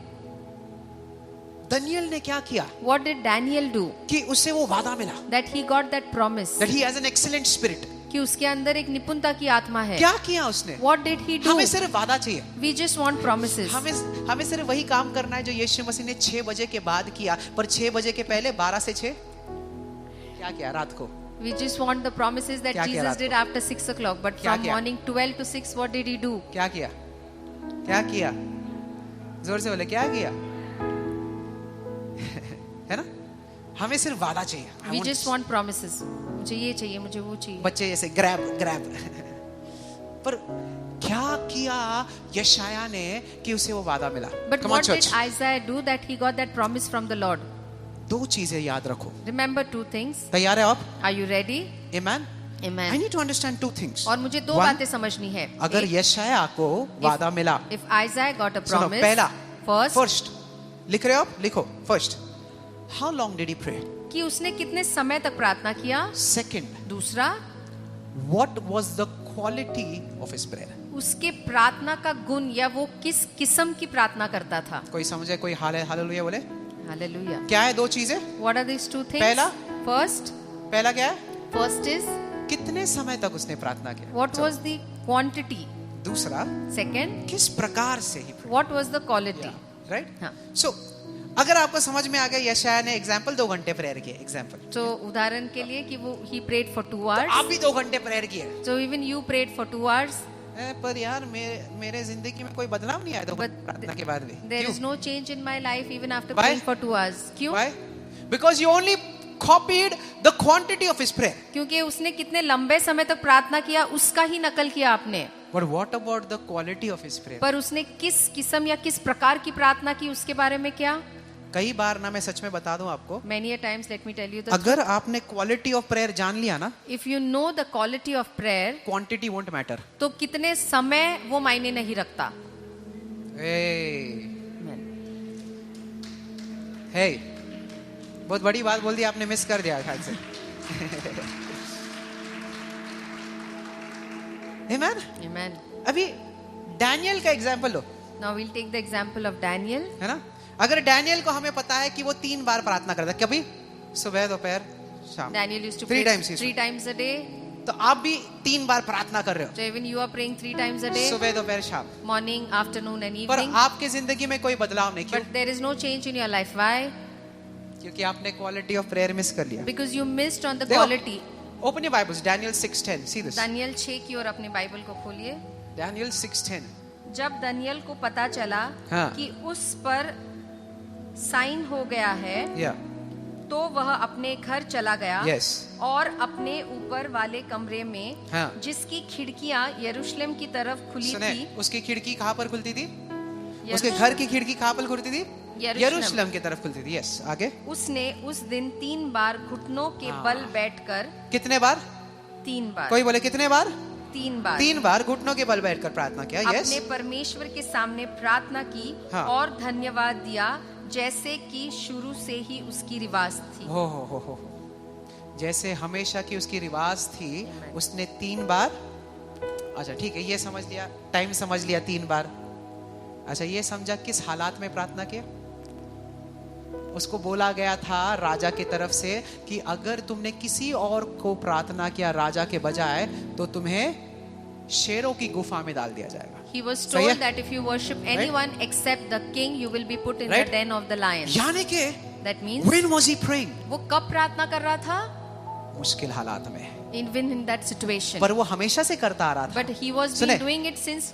Daniel ने क्या किया What did Daniel do कि उसे वो वादा मिला? that he got that promise? That he has an excellent spirit. कि उसके अंदर एक निपुणता की आत्मा है. क्या किया उसने? What did he do? हमें सिर्फ वादा चाहिए. We just want promises. हमें सिर्फ वही काम करना है जो यीशु मसीह ने 6 बजे के बाद किया, पर 6 बजे के पहले 12 से 6 क्या किया रात को? We just want the promises that क्या किया Jesus रात did को? after 6 o'clock. But क्या from किया? morning 12 to 6, what did he do? क्या किया? क्या किया? जोर से बोले, क्या किया? है ना? हमें सिर्फ वादा चाहिए. We just want promises. मुझे ये चाहिए, मुझे वो चाहिए. बच्चे जैसे ग्रैब पर क्या किया यशाया ने कि उसे वो वादा मिला? But Come on, what did church. Isaiah do that he got that promise from the Lord? 2 चीजें याद रखो. Remember 2 things. तैयार है आप? Are you ready? Amen. I Amen. need to understand 2 things. और मुझे 2 One, बातें समझनी है. अगर यशाया को वादा मिला, If Isaiah got a सुनो, promise, पहला, first, फर्स्ट, लिख रहे हो आप? लिखो. First, how long did he pray? कि उसने कितने समय तक प्रार्थना किया. सेकंड, दूसरा, what was the quality of his prayer? उसके प्रार्थना का गुण या वो किस किस्म की प्रार्थना करता था. कोई समझे? कोई हालेलुया बोले? Hallelujah. क्या है 2 चीजें? What are these 2 things? पहला? First क्या है? is कितने समय तक उसने प्रार्थना किया? what was the quantity. दूसरा, Second, किस प्रकार से ही what was the quality. Right? हाँ. सो अगर आपको समझ में आ गया यशाया ने एग्जांपल 2 घंटे प्रेयर किए, एग्जांपल, तो उदाहरण के लिए कि वो he prayed for 2 hours. आप भी 2 घंटे प्रेयर किए. So even you prayed for 2 hours. पर यार मेरे जिंदगी में कोई बदलाव नहीं आया 2 But घंटे प्रार्थना के बाद भी. There क्यों? is no change in my life even after Why? praying for 2 hours. क्यों? Why? Because you only copied the quantity of his prayer. क्योंकि उसने कितने लंबे समय तक प्रार्थना किया उसका ही नकल किया आपने. But what about the quality of his prayer? पर उसने किस किस्म या किस प्रकार की प्रार्थना की उसके बारे में क्या. कई बार ना, मैं सच में बता दूं आपको, Many a times, let me tell you the अगर आपने क्वालिटी ऑफ प्रेयर जान लिया ना, if you know the quality of prayer, quantity won't matter. तो कितने समय वो मायने नहीं रखता. हे, बहुत बड़ी बात बोल दी आपने, मिस कर दिया शायद से. Amen? Amen. अभी डैनियल का example low, Now we'll take the example of Daniel. है ना? अगर डैनियल को हमें पता है कि वो 3 बार प्रार्थना करता है, कभी सुबह, दोपहर, शाम, Daniel used to 3 pray times he 3 times a day. तो आप भी 3 बार प्रार्थना कर रहे So even you are praying 3 times a हो, day, सुबह, दोपहर, शाम, morning, afternoon and पर evening. आपके जिंदगी में कोई बदलाव नहीं. क्यों? But there is no change in your life. Why? क्योंकि आपने क्वालिटी ऑफ प्रेयर मिस कर लिया. Because you missed on the देखो, quality. Open your Bibles, Daniel 6:10, see this. Daniel 6 की ओर अपने बाइबल को खोलिए. डैनियल 6:10. जब दानियल को पता चला हाँ. कि उस पर साइन हो गया है, या तो वह अपने घर चला गया. यस, और अपने ऊपर वाले कमरे में, हाँ. जिसकी खिड़कियां यरूशलेम की तरफ खुली सुने, थी. उसकी खिड़की कहाँ पर खुलती थी? उसके यरूशलेम- घर की खिड़की कहाँ पर खुलती थी? यरूशलेम। यरूशलेम की तरफ खुलती थी. यस, आगे. उसने उस दिन 3 बार घुटनों के हाँ. बल बैठकर, कितने बार? 3 बार, कोई बोले कितने बार? 3 बार 3 बार घुटनों के बल बैठकर प्रार्थना किया. यस, अपने परमेश्वर के सामने प्रार्थना की. हाँ. और धन्यवाद दिया जैसे कि शुरू से ही उसकी रिवाज थी. हो. जैसे हमेशा की उसकी रिवाज थी, उसने 3 बार. अच्छा ठीक है, ये समझ लिया, टाइम समझ लिया 3 बार. अच्छा, ये समझा किस हालात में प्रार्थना किया? उसको बोला गया था राजा की तरफ से कि अगर तुमने किसी और को प्रार्थना किया राजा के बजाय, तो तुम्हें शेरों की गुफा में डाल दिया जाएगा. He was सही है? told that if you worship anyone except the king, you will be put in Right? the den of the lions. यानी कि That means when was he praying? वो कब प्रार्थना कर रहा था? मुश्किल हालात में, even in that situation. पर वो हमेशा से करता आ रहा था। But he was सुने? been doing it since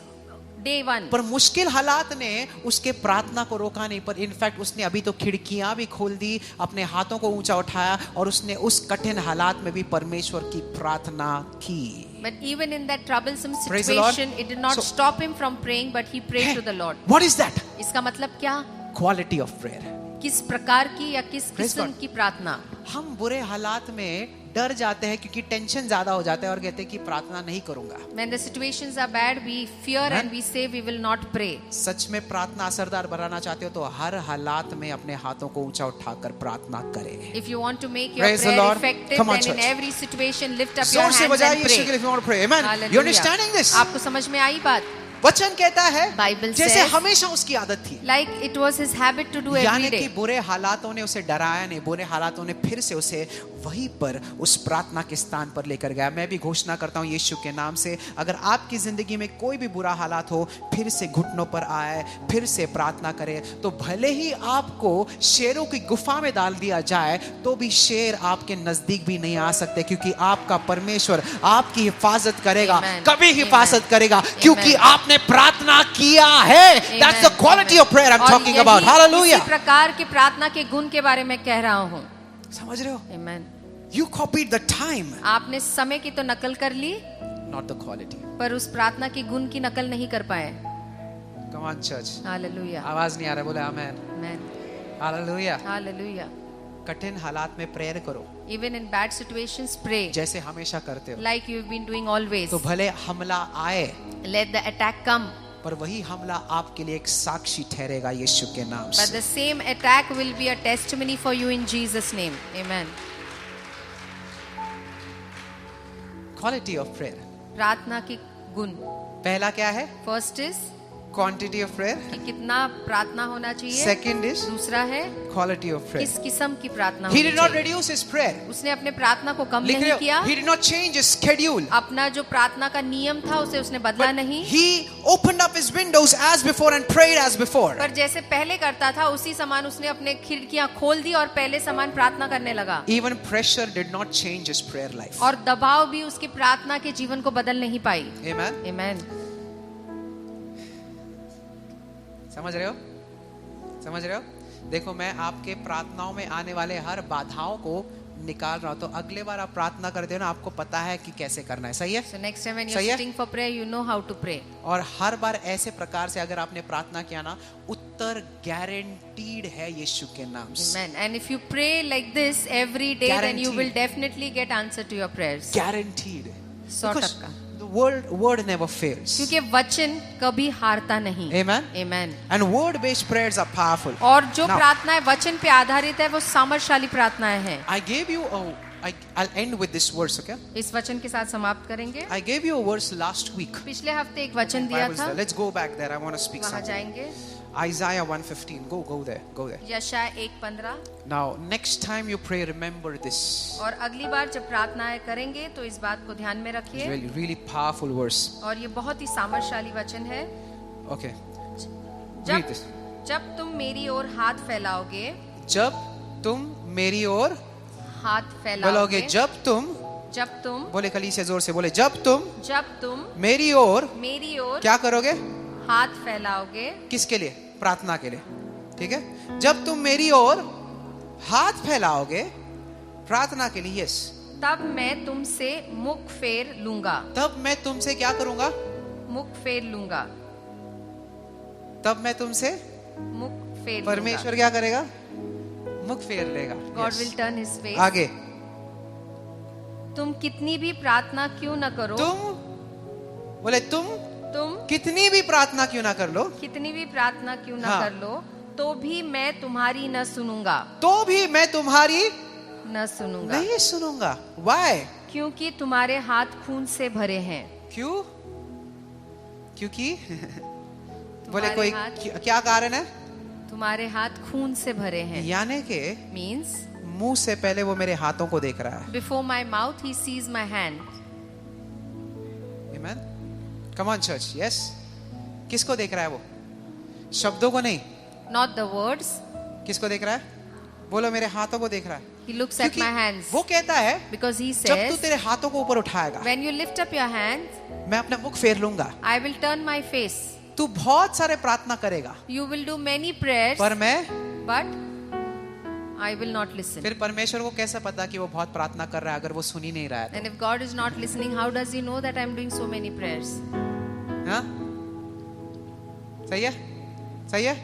day one. पर मुश्किल हालात ने उसके प्रार्थना को रोका नहीं, पर इनफैक्ट उसने अभी तो खिड़कियां भी खोल दी, अपने हाथों को ऊंचा उठाया और उसने उस कठिन हालात में भी परमेश्वर की प्रार्थना की। But even in that troublesome Praise the Lord. situation, it did not So- stop him from praying, but he prayed to the Lord. What is that? इसका मतलब क्या? Quality of prayer. किस प्रकार की या किस Praise किस्म God. की प्रार्थना? हम बुरे हालात में डर जाते हैं क्योंकि टेंशन ज्यादा हो जाता है और कहते हैं कि प्रार्थना नहीं करूंगा। When the situations are bad, we fear Amen. and we say we will not pray. सच में प्रार्थना असरदार बनाना चाहते हो तो हर हालात में अपने हाथों को ऊंचा उठाकर प्रार्थना करें। If you want to make your Praise the prayer Lord. effective, Come on, then in church. every situation lift up your जोर से hands बजाइए and यीशु के pray. लिए if you want to pray. Amen. Hallelujah. You understanding this? आपको समझ में आई बात? वचन कहता है Bible जैसे says- हमेशा उसकी आदत थी, Like it was his habit to do यानी every कि day. बुरे हालातों ने उसे डराया नहीं, बुरे हालातों ने फिर से उसे वहीं पर उस प्रार्थना के स्थान पर लेकर गया। मैं भी घोषणा करता हूं यीशु के नाम से, अगर आपकी जिंदगी में कोई भी बुरा हालात हो, फिर से घुटनों पर आए, फिर से प्रार्थना करे, तो भले ही आपको शेरों की गुफा में डाल दिया जाए तो भी शेर आपके नजदीक भी नहीं आ सकते, क्योंकि आपका परमेश्वर आपकी हिफाजत करेगा, Amen. कभी हिफाजत Amen. करेगा, क्योंकि Amen. आपने प्रार्थना किया है। That's the quality of prayer I'm और talking यही about. Hallelujah. इसी प्रकार की प्रार्थना के गुण के बारे में कह रहा हूँ। समझ रहे हो? Amen. You copied the time, आपने समय की तो नकल कर ली, not the quality. पर उस प्रार्थना के गुण की नकल नहीं कर पाए। Come on, church. Hallelujah. आवाज नहीं आ रहा, बोले आमेन। Amen. Hallelujah. Hallelujah. कठिन हालात में प्रेयर करो Even in bad situations, pray जैसे हमेशा करते हो। like you've been doing always. तो भले हमला आए, Let the attack come, पर वही हमला आपके लिए एक साक्षी ठहरेगा यीशु के नाम but से। the same attack will be a testimony for you in Jesus' name. Amen. Quality of prayer, प्रार्थना की गुण। पहला क्या है? First is quantity of prayer. कि कितना प्रार्थना होना चाहिए। सेकंड इज दूसरा है क्वालिटी ऑफ किस प्रेयर। किस्म की प्रार्थना He होनी did not चाहिए। reduce his prayer. उसने अपने प्रार्थना को कम लिख रहे नहीं हो? किया। He did not change his schedule. अपना जो प्रार्थना का नियम था उसे उसने बदला But नहीं। he opened up his windows as before and prayed as before. पर जैसे पहले करता था उसी समान उसने अपने खिड़कियां खोल दी और पहले समान प्रार्थना करने लगा। Even pressure did not change his prayer life. और दबाव भी उसकी प्रार्थना के जीवन को बदल नहीं पाई। Amen. Amen. समझ रहे हो? समझ रहे हो? देखो, मैं आपके प्रार्थनाओं में आने वाले हर बाधाओं को निकाल रहा हूं, तो अगले बार आप प्रार्थना करते हो ना, आपको पता है कि कैसे करना है। सही है? So next time when सही you're है? sitting for prayer, you know how to pray. और हर बार ऐसे प्रकार से अगर आपने प्रार्थना किया ना, उत्तर गारंटीड है यीशु के नाम से। Amen. And if you pray like this every day, then you will Guaranteed. definitely get answer to your prayers. Guaranteed. 100% The word never fails. क्योंकि वचन कभी हारता नहीं। Amen. Amen. And word-based prayers are powerful. और जो Now, प्रार्थनाएं वचन पे आधारित है वो सामर्थशाली प्रार्थनाएं हैं। I gave you I'll end with this verse, okay? इस वचन के साथ समाप्त करेंगे। I gave you a verse last week. पिछले हफ्ते एक वचन दिया Bible's था, there. Let's go back there. I want to speak वहां something. जाएंगे। Isaiah 1:15. Go there. Go there. यशायाह 1:15। Now, next time you pray, remember this. और अगली बार जब प्रार्थनाएं करेंगे तो इस बात को ध्यान में It's रखिए। really, really powerful verse. और ये बहुत ही सामर्थशाली वचन है। Okay. जब Read this. जब तुम मेरी ओर हाथ फैलाओगे, जब तुम मेरी ओर हाथ बोलोगे, फैलाओगे, जब तुम जब बोले, खली से जोर से बोले, जब तुम मेरी ओर मेरी ओर क्या करोगे? हाथ फैलाओगे, किसके लिए? प्रार्थना के लिए। ठीक है? जब तुम मेरी ओर हाथ फैलाओगे प्रार्थना के लिए, यस, तब मैं तुमसे मुख फेर लूंगा। तब मैं तुमसे क्या करूंगा? मुख फेर लूंगा। तब मैं तुमसे, मुख फेर परमेश्वर क्या करेगा? मुख फेर लेगा। God Yes. Will turn his face. आगे, तुम कितनी भी प्रार्थना क्यों न करो, तुम कितनी भी प्रार्थना क्यों ना कर लो, कितनी भी प्रार्थना क्यों न हाँ। कर लो, तो भी मैं तुम्हारी न सुनूंगा, तो भी मैं तुम्हारी न सुनूंगा, नहीं सुनूंगा। Why? क्योंकि तुम्हारे हाथ खून से भरे हैं। क्यों? क्योंकि बोले तुम्हारे कोई हाथ- क्या कारण है? तुम्हारे हाथ खून से भरे हैं। यानी के मीन्स मुंह से पहले वो मेरे हाथों को देख रहा है। Before my mouth he sees my hand. Amen? Come on church. Yes? किसको देख रहा है वो? शब्दों को नहीं। नॉट द वर्ड्स, किसको देख रहा है? बोलो, मेरे हाथों को देख रहा है। He looks at क्योंकि my hands. वो कहता है Because he जब तू says, तेरे हाथों को ऊपर उठाएगा when you lift up your hands, मैं अपना मुख फेर लूंगा, I will turn my face. तू बहुत सारे प्रार्थना करेगा You will do many prayers, पर मैं but I will not listen. फिर परमेश्वर को कैसे पता कि वो बहुत प्रार्थना कर रहा है अगर वो सुन ही नहीं रहा है And if God is not listening, how does He know that I am doing so many prayers? तो? हाँ? सही है, सही है।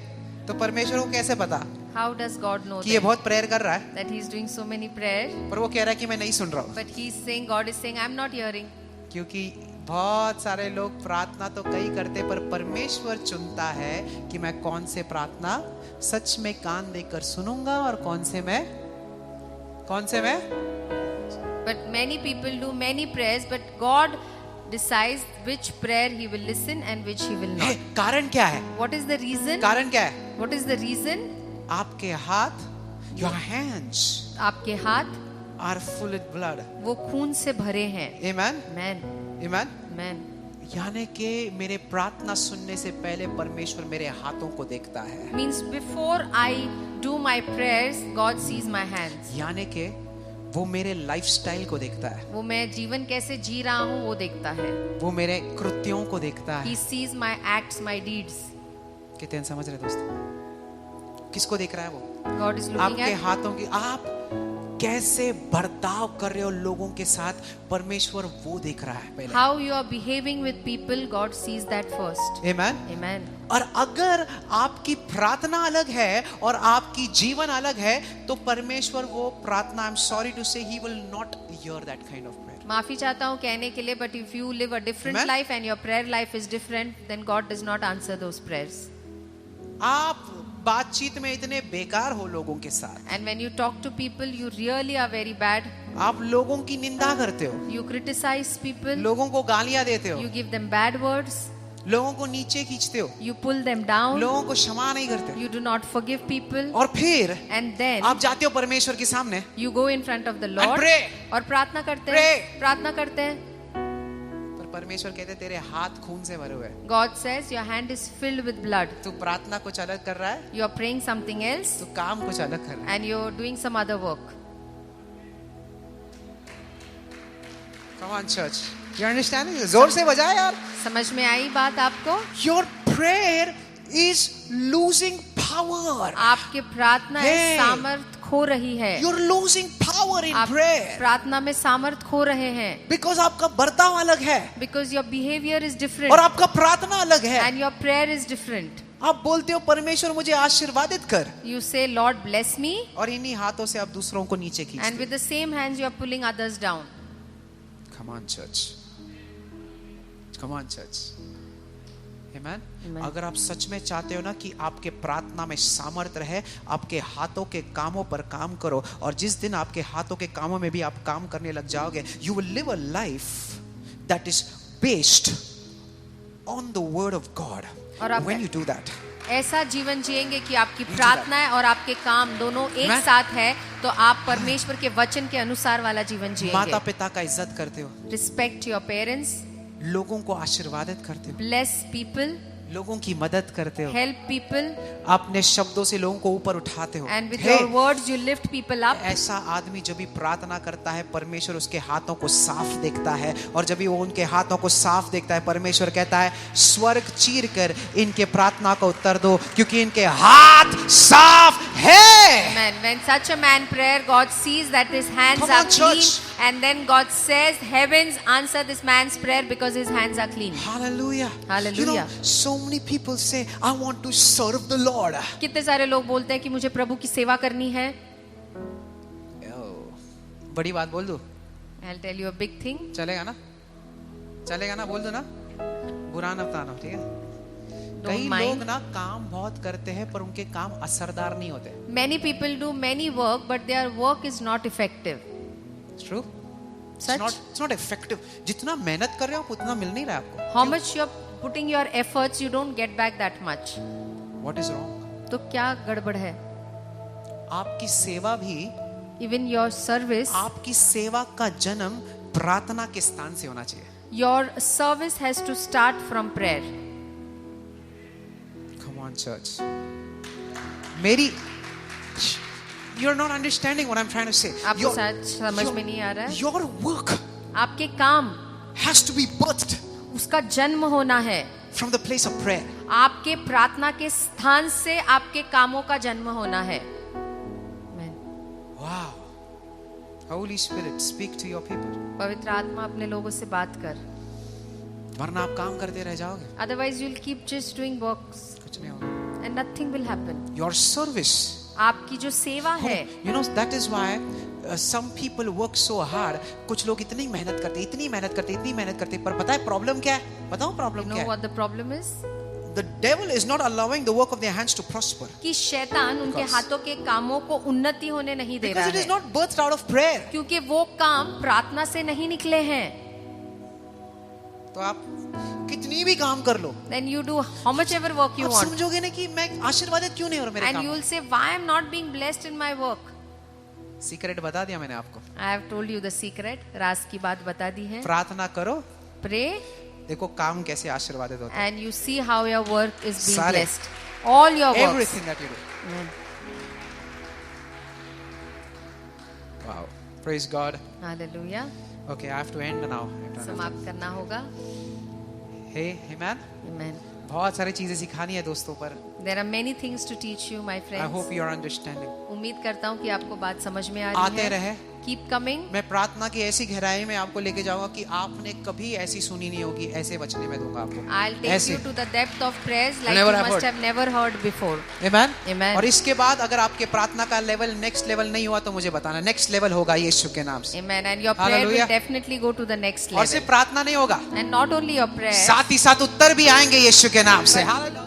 तो परमेश्वर को कैसे पता How does God know कि ये that, बहुत प्रेयर कर रहा है that He is doing so many prayers? पर वो कह रहा है कि मैं नहीं सुन रहा हूँ? But He is saying, God is saying, I am not hearing. क्योंकि बहुत सारे लोग प्रार्थना तो कई करते पर परमेश्वर चुनता है कि मैं कौन से प्रार्थना सच में कान देकर सुनूंगा और कौन से मैं But many people do many prayers, but God decides which prayer He will listen and which He will hey, not. कारण क्या है? What is the reason? कारण क्या है? What is the reason? आपके हाथ, your hands आपके हाथ are full with blood. वो खून से भरे हैं. Amen. Amen. Amen. Amen. यानी कि मेरे प्रार्थना सुनने से पहले परमेश्वर मेरे हाथों को देखता है। Means before I do my prayers, God sees my hands. यानी कि वो मेरे लाइफस्टाइल को देखता है, वो मैं जीवन कैसे जी रहा हूँ वो देखता है. वो मेरे कृत्यों को देखता He है। sees my acts, my deeds. कितने समझ रहे दोस्तों? किसको देख रहा है वो? God is looking आपके at हाथों की आप कैसे बर्ताव कर रहे हो लोगों के साथ, परमेश्वर वो देख रहा है पहले। how you are behaving with people. God sees that first. Amen. Amen. और अगर आपकी प्रार्थना अलग है और आपकी जीवन अलग है तो परमेश्वर वो प्रार्थना, आई एम सॉरी टू से, he will not here that kind of prayer. माफी चाहता हूँ कहने के लिए, but if you live a different Amen. life and your prayer life is different, then God does not answer those prayers. आप बातचीत में इतने बेकार हो लोगों के साथ, And when you talk to people, you really are very bad. आप लोगों की निंदा करते हो, You criticize people. लोगों को गालियां देते हो, You give them bad words. लोगों को नीचे खींचते हो, You pull them down. लोगों को क्षमा नहीं करते, You do not forgive people. और फिर And then आप जाते हो परमेश्वर के सामने you go in front of the Lord pray. और प्रार्थना करते Pray. हैं. प्रार्थना करते हैं. पर परमेश्वर कहते हैं तेरे हाथ खून से भरे हुए हैं, God says your hand is filled with blood. तू प्रार्थना कुछ अलग कर रहा है, You are praying something else तू काम कुछ अलग कर रहा है। and you're doing some other work. Come on church, you understand? जोर से बजाए यार। समझ में आई बात आपको? Your prayer is losing power. आपके प्रार्थना Hey. सामर्थ खो रही है. You're losing power in आप prayer प्रार्थना में सामर्थ खो रहे हैं. because आपका बर्ताव अलग है Because your behavior is different और आपका प्रार्थना अलग है। and your prayer is different. आप बोलते हो परमेश्वर मुझे आशीर्वादित कर, You say, Lord bless me, और इन्हीं हाथों से आप दूसरों को नीचे and खींचते with the same hands you are pulling others down. हो। Come on church, come on church. Amen. Amen. अगर आप सच में चाहते हो ना कि आपके प्रार्थना में सामर्थ्य रहे, आपके हाथों के कामों पर काम करो, और जिस दिन आपके हाथों के कामों में भी आप काम करने लग जाओगे, you will live a life that is based on the word of God. और आप When you do that, ऐसा जीवन जिएंगे कि आपकी प्रार्थनाएं और आपके काम दोनों एक Amen. साथ है, तो आप परमेश्वर के वचन के अनुसार वाला जीवन माता जिएंगे. पिता का इज्जत करते हो, Respect your parents, लोगों को आशीर्वादित करते हो, bless people, लोगों की मदद करते हो, help people, अपने शब्दों से लोगों को ऊपर उठाते हो। and with Hey, your words you lift people up. ऐसा आदमी जब भी प्रार्थना करता है परमेश्वर उसके हाथों को साफ देखता है, और जब भी वो उनके हाथों को साफ देखता है परमेश्वर कहता है स्वर्ग चीर कर इनके प्रार्थना को उत्तर दो क्योंकि इनके हाथ साफ है। Amen. When such a man prayer, God sees that his hands Come are on, clean, church. and then God says, heavens answer this man's prayer because his hands are clean. Hallelujah. Hallelujah. You know, so many people say I want to serve the Lord. कितने सारे लोग बोलते हैं कि मुझे प्रभु की सेवा करनी है. बड़ी बात बोल दो, I'll tell you a big thing. चलेगा ना? चलेगा ना? बोल दो ना, बुरा ना बताना, ठीक है? कई mind. लोग ना काम बहुत करते हैं पर उनके काम असरदार नहीं होते। Many people do many work, but their work is not effective. It's true. Such? It's not effective. जितना मेहनत कर रहे हो आप उतना मिल नहीं रहा आपको। How much you're putting your efforts, you don't get back that much. What is wrong? तो क्या गड़बड़ है? आपकी सेवा भी, Even your service, आपकी सेवा का जन्म प्रार्थना के स्थान से होना चाहिए। your service has to start from prayer. Come on church. मेरी you're not understanding what I'm trying to say. आपको शायद समझ में नहीं आ रहा है. Your work आपके काम, has to be birthed उसका जन्म होना है. from the place of prayer. आपके प्रार्थना के स्थान से आपके कामों का जन्म होना है. Amen. Wow. Holy Spirit, speak to your people. पवित्र आत्मा अपने लोगों से बात कर. वरना आप काम करते रह जाओगे, Otherwise you'll keep just doing works कुछ नहीं होगा. and nothing will happen. Your service. आपकी जो सेवा है, You know, that is why some people work so hard. कुछ लोग इतनी मेहनत करते, इतनी मेहनत करते, इतनी मेहनत करते, पर पता है प्रॉब्लम क्या है? बताओ you प्रॉब्लम know क्या है? what the problem is? The devil is not allowing the work of their hands to prosper. कि शैतान उनके Because- हाथों के कामों को उन्नति होने नहीं दे रहा Because it is है, not birthed out of prayer. क्योंकि वो काम प्रार्थना से नहीं निकले हैं. तो आप कितनी भी काम कर लो, Then you do how much ever work you आप want, समझोगे ना कि मैं आशीर्वादित क्यों नहीं हो रहा मेरे and काम you में? will say, why I'm not being blessed in my work. Secret बता दिया मैंने आपको. I have told you the secret. राज की बात बता दी है. प्रार्थना करो, Pray देखो काम कैसे आशीर्वादित होता है. and you see how your work is being सारे. blessed. All your works. Everything that you do. Amen. Wow. Praise God. Hallelujah. Okay, I have to end now. समाप्त करना होगा. Hey, man. Amen. बहुत सारी चीजें सिखानी है दोस्तों पर. There are many things to teach you, my I friends. hope you are understanding. उम्मीद करता हूँ कि आपको बात समझ में आ रही आते है. रहे. Keep coming. मैं प्रार्थना की ऐसी गहराई में आपको लेके जाऊंगा कि आपने कभी ऐसी सुनी नहीं होगी. ऐसे बचने में दूंगा आपको. I'll take ऐसे. you to the depth of prayers like Never you have must heard. have never heard before. Amen? Amen. और इसके बाद अगर आपके प्रार्थना का लेवल नेक्स्ट लेवल नहीं हुआ तो मुझे बताना. नेक्स्ट लेवल होगा यीशु के नाम से. Amen. And your prayer will Hallelujah. definitely go to the next और सिर्फ level. प्रार्थना नहीं होगा, And not only your prayer, साथ ही साथ उत्तर भी आएंगे यीशु के नाम से. Hallelujah.